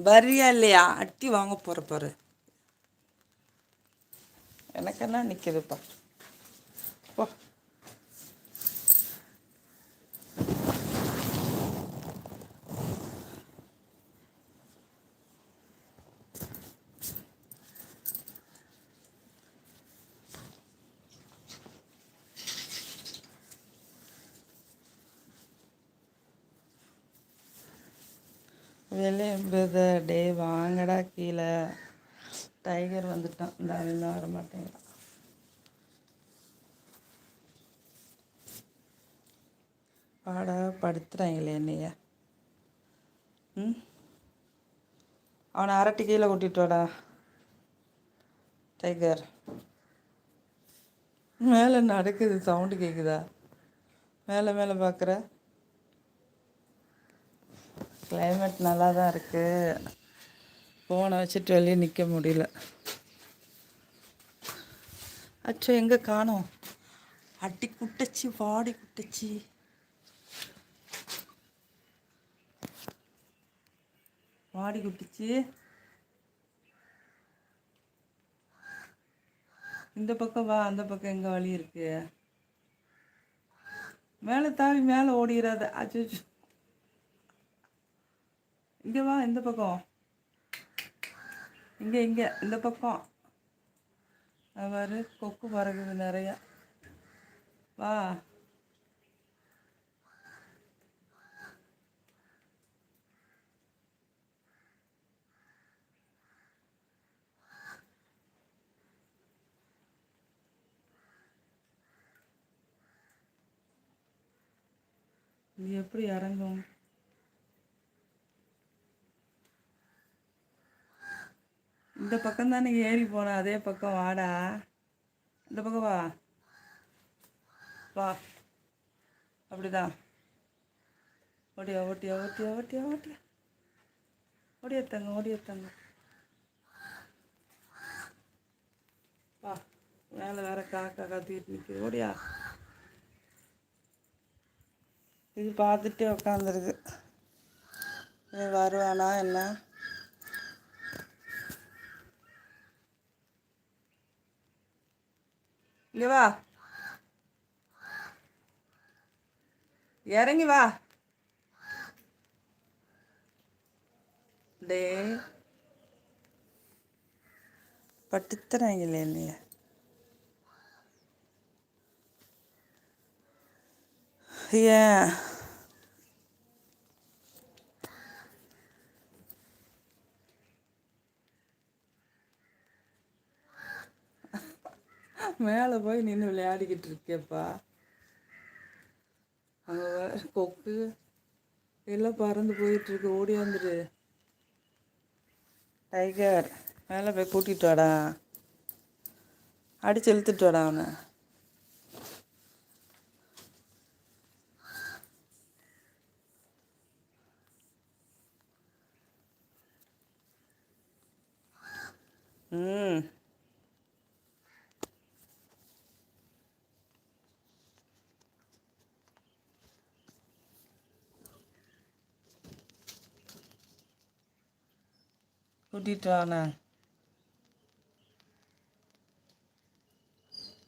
வரியா இல்லையா? அட்டி வாங்க போகிற பாரு. எனக்கெல்லாம் நிற்கிதுப்பா. போ. வெளியே டே வாங்கடா கீழே. டைகர் வந்துட்டான். இந்த அவன் வர மாட்டேங்கிறான். பாடா படுத்துறாங்களே என்னைய. ம், அவனை அரட்டி கீழே கூட்டிட்டு வாடா டைகர். மேலே நடக்குது, சவுண்டு கேட்குதா? மேலே மேலே பார்க்குற. கிளைமேட் நல்லா தான் இருக்குது. ஃபோனை வச்சுட்டு வெளியே நிற்க முடியல. அச்சோ, எங்கே காணோம்? அட்டி குட்டச்சி, வாடி குட்டச்சி. வாடி குட்டிச்சு. இந்த பக்கம் வா, அந்த பக்கம் எங்கே வழி இருக்கு? மேலே தாவி மேலே ஓடிடாத. அச்சோ, இங்கே வா, இந்த பக்கம். இங்கே இங்கே இந்த பக்கம். அவர் கொக்கு பறகுது நிறையா. வா. இது எப்படி இறங்கும்? இந்த பக்கம் தானே ஏறி போன, அதே பக்கம் வாடா. இந்த பக்கம் வா. வா, அப்படிதான். ஓடியா ஓட்டியா ஓட்டியா ஓட்டியா ஓட்டியா. ஓடியாத்தாங்க ஓடியாத்தாங்க. வா. மேலே வேற காக்கா கத்திட்டு நிற்குது. ஓடியா. இது பார்த்துட்டே உட்காந்துருக்கு. வருவானா என்ன? இங்கே வா, இறங்கி வா. டே பட்டுத்துறாங்களே என்னைய. ஏன் மேலே போய் நின்று விளையாடிக்கிட்டு இருக்கேப்பா. அங்கே கொக்கு எல்லாம் பறந்து போயிட்டுருக்கு. ஓடியாந்துடு டைகர். மேலே போய் கூட்டிகிட்டு வாடா. அடிச்சு இழுத்துட்டு வாடா அவனை. ம், கூட்டிகிட்டு வாண்ணா.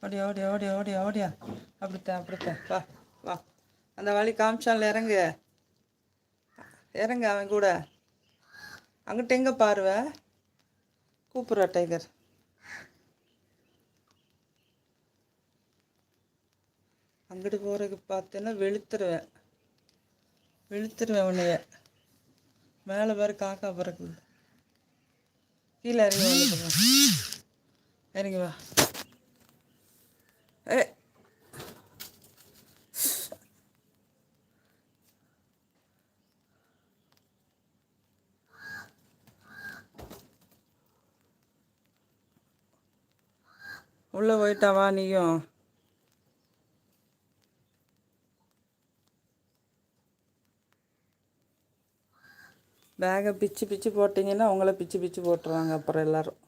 ஓடியா ஓடியா ஓடியா ஓடியா ஓடியா. அப்படித்தான் அப்படித்தான். வா வா. அந்த வழி காமிச்சான்ல, இறங்கு இறங்கு அவன் கூட. அங்கிட்ட எங்கே பாருவ? கூப்பிட்றா டைகர். அங்கிட்டு போகிறதுக்கு பார்த்தேன்னா வெளுத்துருவேன் உன்னைய. மேலே வேறு காக்கா பறக்குது. கீழே இறங்கி வந்து இறங்கி வா. ஏ, உள்ளே போயிட்டா வா நீயும். பேகை பிச்சு பிச்சு போட்டிங்கன்னா உங்களை பிச்சு பிச்சு போட்டுருவாங்க அப்புறம் எல்லோரும்.